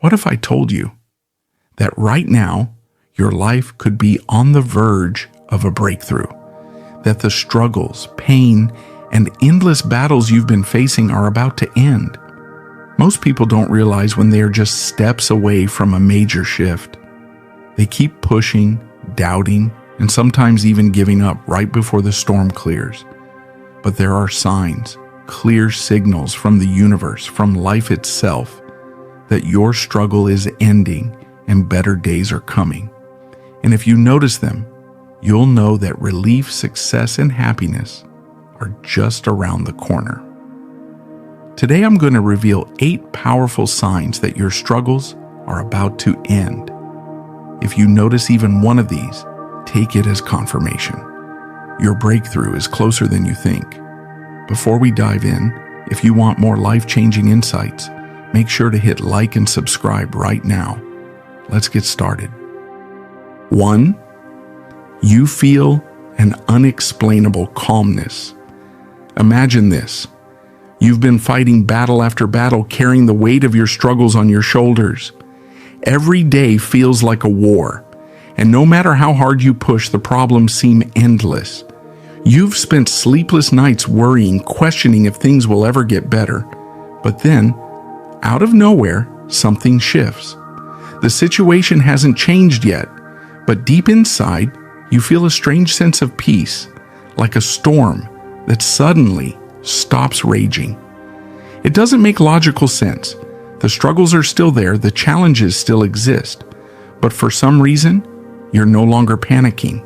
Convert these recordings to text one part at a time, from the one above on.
What if I told you that right now your life could be on the verge of a breakthrough? That the struggles, pain, and endless battles you've been facing are about to end? Most people don't realize when they are just steps away from a major shift. They keep pushing, doubting, and sometimes even giving up right before the storm clears. But there are signs, clear signals from the universe, from life itself, that your struggle is ending and better days are coming. And if you notice them, you'll know that relief, success, and happiness are just around the corner. Today I'm going to reveal 8 powerful signs that your struggles are about to end. If you notice even one of these, take it as confirmation. Your breakthrough is closer than you think. Before we dive in, if you want more life-changing insights, make sure to hit like and subscribe right now. Let's get started. 1. You feel an unexplainable calmness. Imagine this. You've been fighting battle after battle, carrying the weight of your struggles on your shoulders. Every day feels like a war, and no matter how hard you push, the problems seem endless. You've spent sleepless nights worrying, questioning if things will ever get better. But then, out of nowhere, something shifts. The situation hasn't changed yet, but deep inside, you feel a strange sense of peace, like a storm that suddenly stops raging. It doesn't make logical sense. The struggles are still there, the challenges still exist, but for some reason, you're no longer panicking.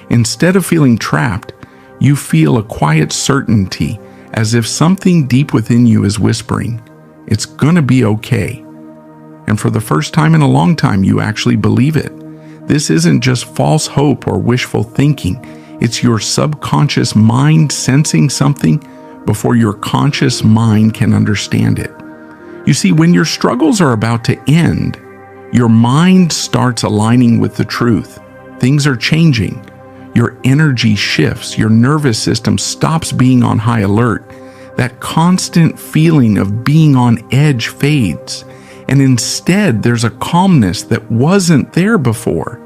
Instead of feeling trapped, you feel a quiet certainty, as if something deep within you is whispering, "It's gonna be okay." And for the first time in a long time, you actually believe it. This isn't just false hope or wishful thinking. It's your subconscious mind sensing something before your conscious mind can understand it. You see, when your struggles are about to end, your mind starts aligning with the truth. Things are changing. Your energy shifts. Your nervous system stops being on high alert. That constant feeling of being on edge fades. And instead, there's a calmness that wasn't there before.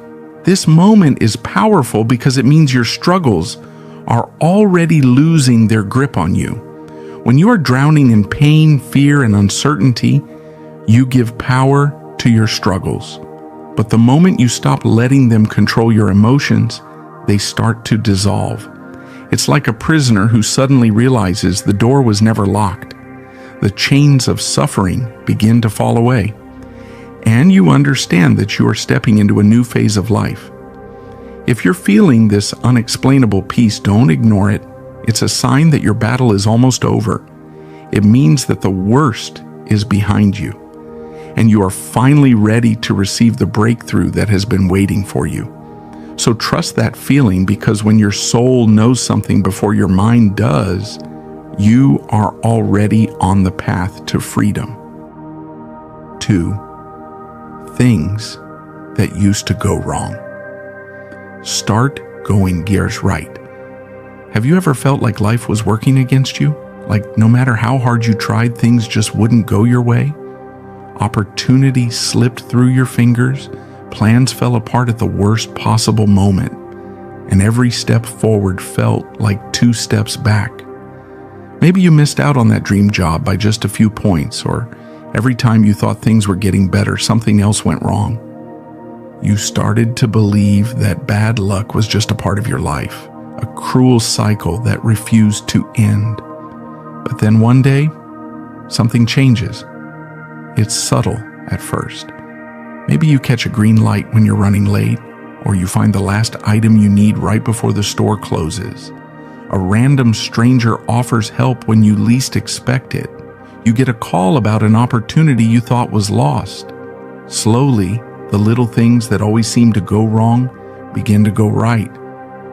This moment is powerful because it means your struggles are already losing their grip on you. When you are drowning in pain, fear, and uncertainty, you give power to your struggles. But the moment you stop letting them control your emotions, they start to dissolve. It's like a prisoner who suddenly realizes the door was never locked. The chains of suffering begin to fall away, and you understand that you are stepping into a new phase of life. If you're feeling this unexplainable peace, don't ignore it. It's a sign that your battle is almost over. It means that the worst is behind you, and you are finally ready to receive the breakthrough that has been waiting for you. So trust that feeling, because when your soul knows something before your mind does, you are already on the path to freedom. 2. Things that used to go wrong. Start going gears right. Have you ever felt like life was working against you? Like no matter how hard you tried, things just wouldn't go your way? Opportunity slipped through your fingers, plans fell apart at the worst possible moment, and every step forward felt like 2 steps back. Maybe you missed out on that dream job by just a few points, or every time you thought things were getting better, something else went wrong. You started to believe that bad luck was just a part of your life, a cruel cycle that refused to end. But then one day, something changes. It's subtle at first. Maybe you catch a green light when you're running late, or you find the last item you need right before the store closes. A random stranger offers help when you least expect it. You get a call about an opportunity you thought was lost. Slowly, the little things that always seem to go wrong begin to go right.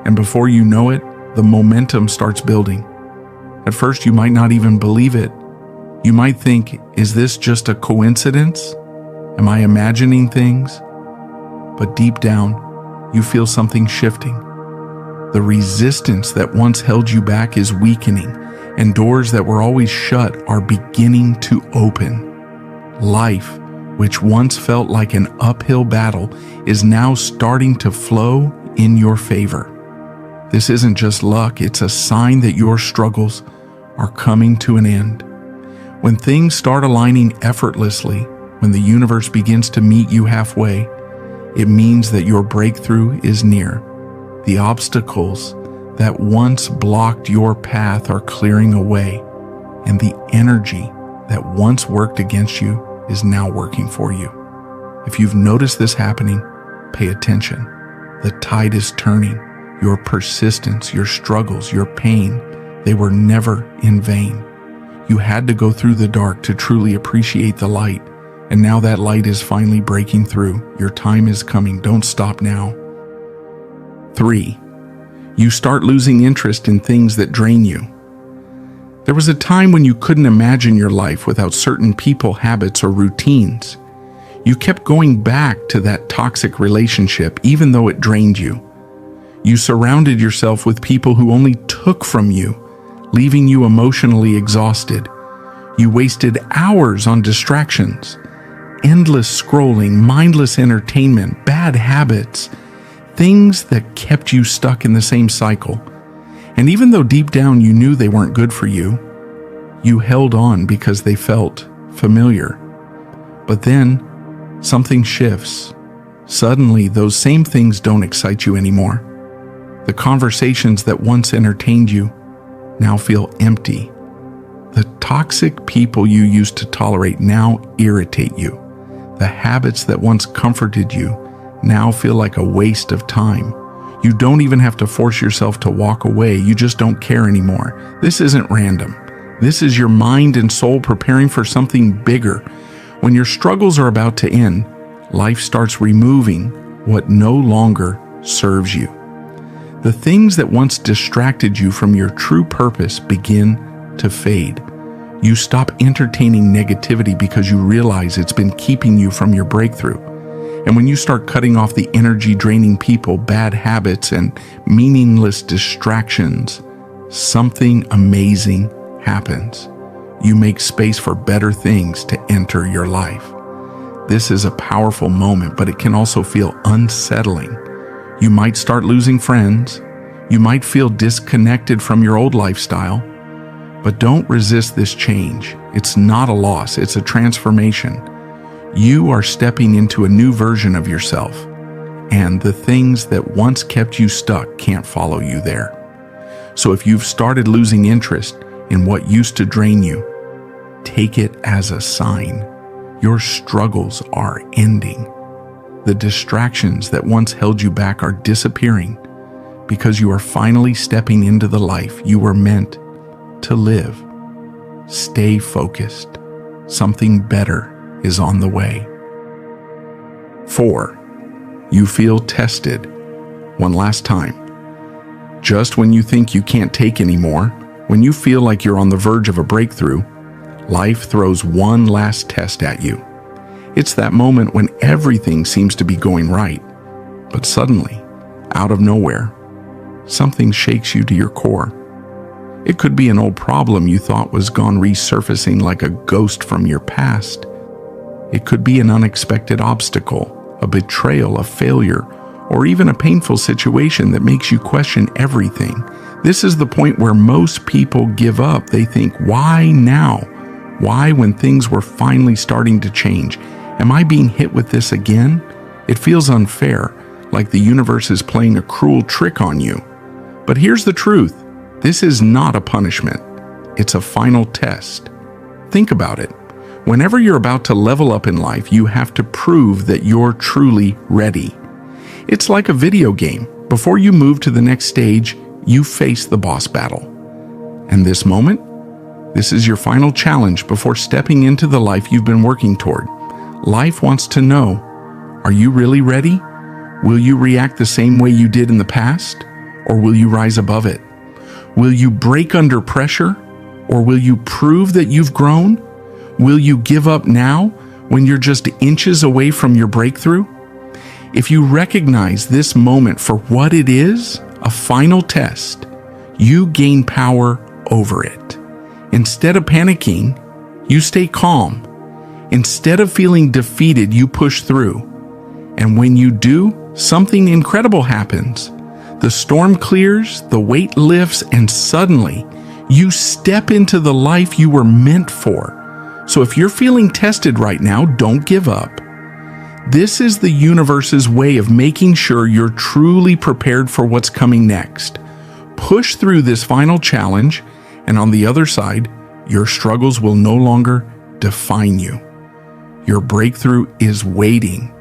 And before you know it, the momentum starts building. At first, you might not even believe it. You might think, is this just a coincidence? Am I imagining things? But deep down, you feel something shifting. The resistance that once held you back is weakening, and doors that were always shut are beginning to open. Life which once felt like an uphill battle, is now starting to flow in your favor. This isn't just luck, it's a sign that your struggles are coming to an end. When things start aligning effortlessly, when the universe begins to meet you halfway, it means that your breakthrough is near. The obstacles that once blocked your path are clearing away, and the energy that once worked against you is now working for you. If you've noticed this happening, pay attention. The tide is turning. Your persistence, your struggles, your pain, they were never in vain. You had to go through the dark to truly appreciate the light, and now that light is finally breaking through. Your time is coming. Don't stop now. 3. You start losing interest in things that drain you. There was a time when you couldn't imagine your life without certain people, habits, or routines. You kept going back to that toxic relationship even though it drained you. You surrounded yourself with people who only took from you, leaving you emotionally exhausted. You wasted hours on distractions, endless scrolling, mindless entertainment, bad habits, things that kept you stuck in the same cycle. And even though deep down you knew they weren't good for you, you held on because they felt familiar. But then something shifts. Suddenly, those same things don't excite you anymore. The conversations that once entertained you now feel empty. The toxic people you used to tolerate now irritate you. The habits that once comforted you now feel like a waste of time. You don't even have to force yourself to walk away. You just don't care anymore. This isn't random. This is your mind and soul preparing for something bigger. When your struggles are about to end, life starts removing what no longer serves you. The things that once distracted you from your true purpose begin to fade. You stop entertaining negativity because you realize it's been keeping you from your breakthrough. And when you start cutting off the energy-draining people, bad habits, and meaningless distractions, something amazing happens. You make space for better things to enter your life. This is a powerful moment, but it can also feel unsettling. You might start losing friends. You might feel disconnected from your old lifestyle. But don't resist this change. It's not a loss, it's a transformation. You are stepping into a new version of yourself, and the things that once kept you stuck can't follow you there. So if you've started losing interest in what used to drain you, take it as a sign. Your struggles are ending. The distractions that once held you back are disappearing because you are finally stepping into the life you were meant to live. Stay focused. Something better is on the way. 4. You feel tested. One last time. Just when you think you can't take anymore, when you feel like you're on the verge of a breakthrough, life throws one last test at you. It's that moment when everything seems to be going right, but suddenly, out of nowhere, something shakes you to your core. It could be an old problem you thought was gone resurfacing like a ghost from your past. It could be an unexpected obstacle, a betrayal, a failure, or even a painful situation that makes you question everything. This is the point where most people give up. They think, why now? Why when things were finally starting to change? Am I being hit with this again? It feels unfair, like the universe is playing a cruel trick on you. But here's the truth. This is not a punishment. It's a final test. Think about it. Whenever you're about to level up in life, you have to prove that you're truly ready. It's like a video game. Before you move to the next stage, you face the boss battle. And this moment, this is your final challenge before stepping into the life you've been working toward. Life wants to know, are you really ready? Will you react the same way you did in the past? Or will you rise above it? Will you break under pressure? Or will you prove that you've grown? Will you give up now when you're just inches away from your breakthrough? If you recognize this moment for what it is, a final test, you gain power over it. Instead of panicking, you stay calm. Instead of feeling defeated, you push through. And when you do, something incredible happens. The storm clears, the weight lifts, and suddenly you step into the life you were meant for. So if you're feeling tested right now, don't give up. This is the universe's way of making sure you're truly prepared for what's coming next. Push through this final challenge, and on the other side, your struggles will no longer define you. Your breakthrough is waiting.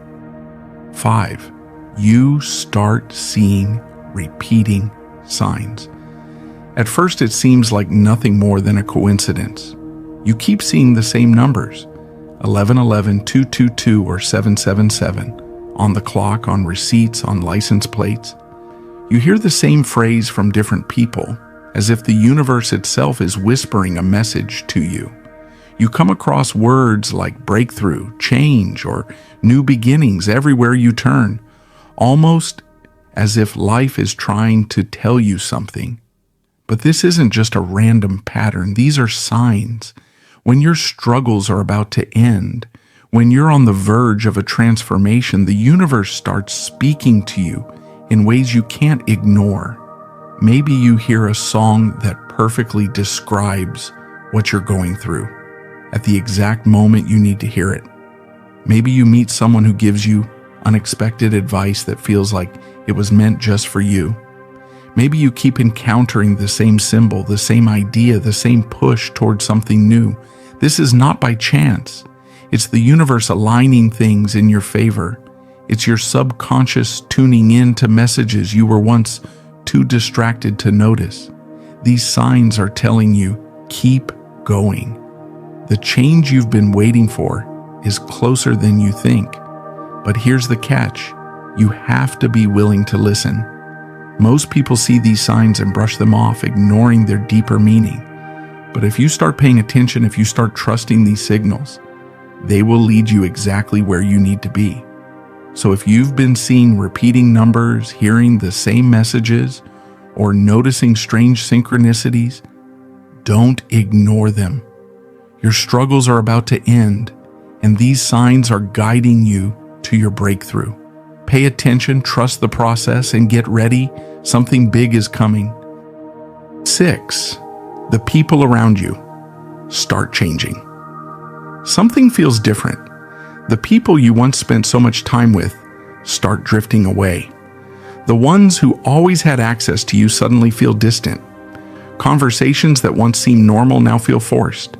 5. You start seeing repeating signs. At first, it seems like nothing more than a coincidence. You keep seeing the same numbers, 1111, 222, or 777, on the clock, on receipts, on license plates. You hear the same phrase from different people, as if the universe itself is whispering a message to you. You come across words like breakthrough, change, or new beginnings everywhere you turn, almost as if life is trying to tell you something. But this isn't just a random pattern. These are signs. When your struggles are about to end, when you're on the verge of a transformation, the universe starts speaking to you in ways you can't ignore. Maybe you hear a song that perfectly describes what you're going through at the exact moment you need to hear it. Maybe you meet someone who gives you unexpected advice that feels like it was meant just for you. Maybe you keep encountering the same symbol, the same idea, the same push towards something new. This is not by chance. It's the universe aligning things in your favor. It's your subconscious tuning in to messages you were once too distracted to notice. These signs are telling you, keep going. The change you've been waiting for is closer than you think. But here's the catch. You have to be willing to listen. Most people see these signs and brush them off, ignoring their deeper meaning. But if you start paying attention, if you start trusting these signals, they will lead you exactly where you need to be. So if you've been seeing repeating numbers, hearing the same messages, or noticing strange synchronicities, don't ignore them. Your struggles are about to end, and these signs are guiding you to your breakthrough. Pay attention, trust the process, and get ready. Something big is coming. 6. The people around you start changing. Something feels different. The people you once spent so much time with start drifting away. The ones who always had access to you suddenly feel distant. Conversations that once seemed normal now feel forced.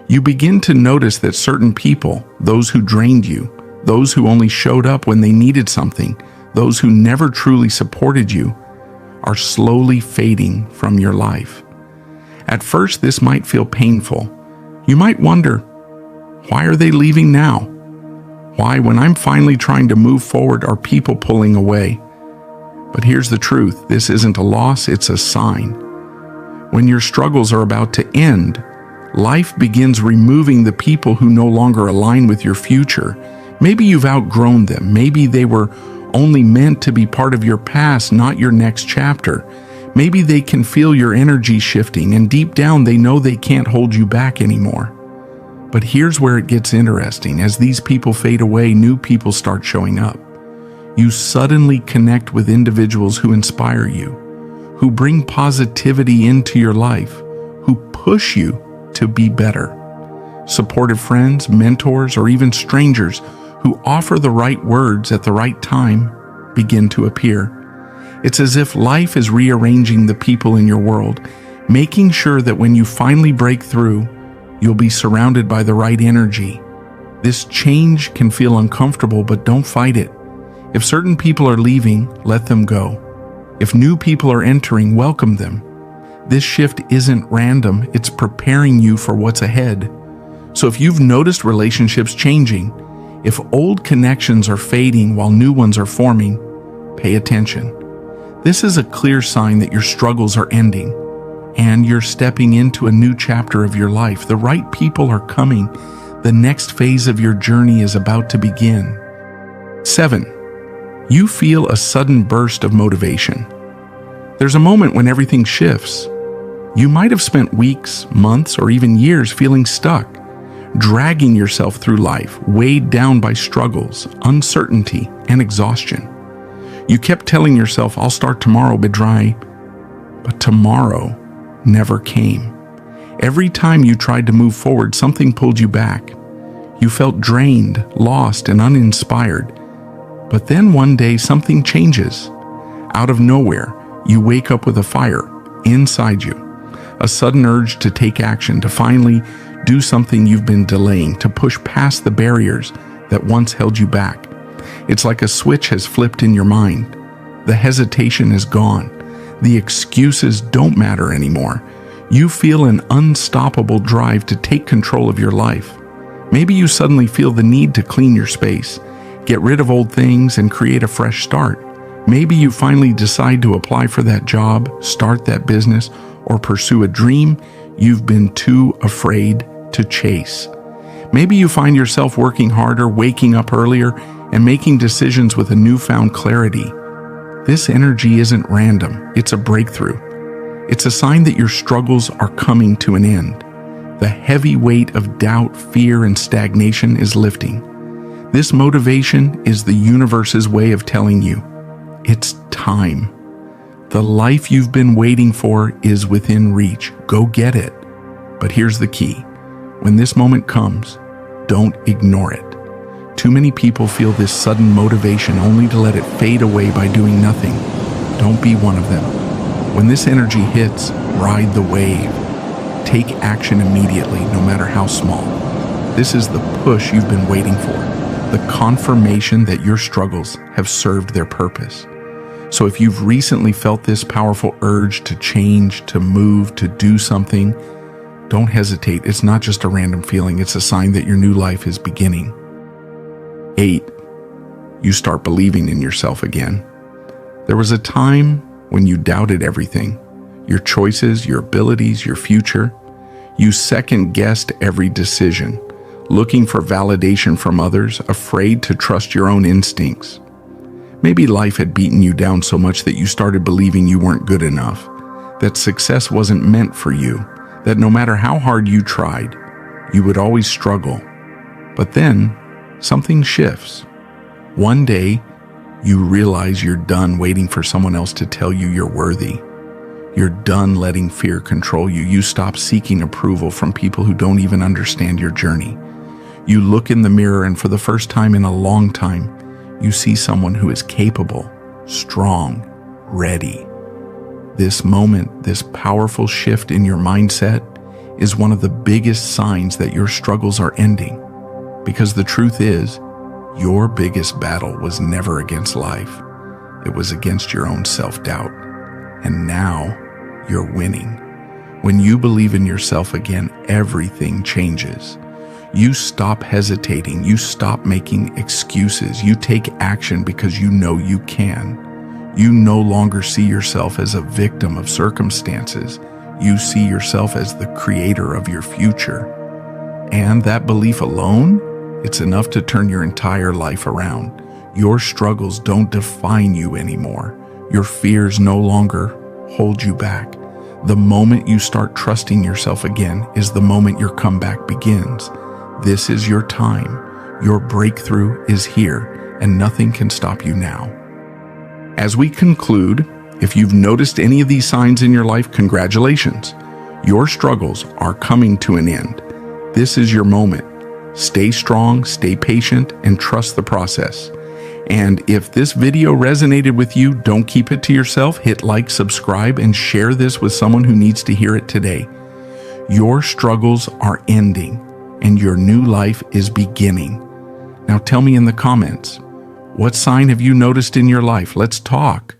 You begin to notice that certain people, those who drained you, those who only showed up when they needed something, those who never truly supported you, are slowly fading from your life. At first, this might feel painful. You might wonder, why are they leaving now? Why, when I'm finally trying to move forward, are people pulling away? But here's the truth. This isn't a loss, it's a sign. When your struggles are about to end, life begins removing the people who no longer align with your future. Maybe you've outgrown them. Maybe they were only meant to be part of your past, not your next chapter. Maybe they can feel your energy shifting, and deep down they know they can't hold you back anymore. But here's where it gets interesting. As these people fade away, new people start showing up. You suddenly connect with individuals who inspire you, who bring positivity into your life, who push you to be better. Supportive friends, mentors, or even strangers who offer the right words at the right time begin to appear. It's as if life is rearranging the people in your world, making sure that when you finally break through, you'll be surrounded by the right energy. This change can feel uncomfortable, but don't fight it. If certain people are leaving, let them go. If new people are entering, welcome them. This shift isn't random, it's preparing you for what's ahead. So if you've noticed relationships changing, if old connections are fading while new ones are forming, pay attention. This is a clear sign that your struggles are ending and you're stepping into a new chapter of your life. The right people are coming. The next phase of your journey is about to begin. 7. You feel a sudden burst of motivation. There's a moment when everything shifts. You might have spent weeks, months, or even years feeling stuck, dragging yourself through life, weighed down by struggles, uncertainty, and exhaustion. You kept telling yourself, I'll start tomorrow, but tomorrow never came. Every time you tried to move forward, something pulled you back. You felt drained, lost, and uninspired. But then one day something changes. Out of nowhere, you wake up with a fire inside you, a sudden urge to take action, to finally do something you've been delaying, to push past the barriers that once held you back. It's like a switch has flipped in your mind. The hesitation is gone. The excuses don't matter anymore. You feel an unstoppable drive to take control of your life. Maybe you suddenly feel the need to clean your space, get rid of old things, and create a fresh start. Maybe you finally decide to apply for that job, start that business, or pursue a dream you've been too afraid to chase. Maybe you find yourself working harder, waking up earlier, and making decisions with a newfound clarity. This energy isn't random, it's a breakthrough. It's a sign that your struggles are coming to an end. The heavy weight of doubt, fear, and stagnation is lifting. This motivation is the universe's way of telling you, it's time. The life you've been waiting for is within reach. Go get it. But here's the key. When this moment comes, don't ignore it. Too many people feel this sudden motivation only to let it fade away by doing nothing. Don't be one of them. When this energy hits, ride the wave. Take action immediately, no matter how small. This is the push you've been waiting for, the confirmation that your struggles have served their purpose. So if you've recently felt this powerful urge to change, to move, to do something, don't hesitate. It's not just a random feeling. It's a sign that your new life is beginning. 8. You start believing in yourself again. There was a time when you doubted everything, your choices, your abilities, your future. You second-guessed every decision, looking for validation from others, afraid to trust your own instincts. Maybe life had beaten you down so much that you started believing you weren't good enough, that success wasn't meant for you, that no matter how hard you tried, you would always struggle. But then, something shifts. One day, you realize you're done waiting for someone else to tell you you're worthy. You're done letting fear control you. You stop seeking approval from people who don't even understand your journey. You look in the mirror, and for the first time in a long time, you see someone who is capable, strong, ready. This moment, this powerful shift in your mindset, is one of the biggest signs that your struggles are ending. Because the truth is, your biggest battle was never against life. It was against your own self-doubt. And now, you're winning. When you believe in yourself again, everything changes. You stop hesitating. You stop making excuses. You take action because you know you can. You no longer see yourself as a victim of circumstances. You see yourself as the creator of your future. And that belief alone, it's enough to turn your entire life around. Your struggles don't define you anymore. Your fears no longer hold you back. The moment you start trusting yourself again is the moment your comeback begins. This is your time. Your breakthrough is here, and nothing can stop you now. As we conclude, if you've noticed any of these signs in your life, congratulations. Your struggles are coming to an end. This is your moment. Stay strong, stay patient, and trust the process. And if this video resonated with you, don't keep it to yourself. Hit like, subscribe, and share this with someone who needs to hear it today. Your struggles are ending, and your new life is beginning. Now tell me in the comments, what sign have you noticed in your life? Let's talk.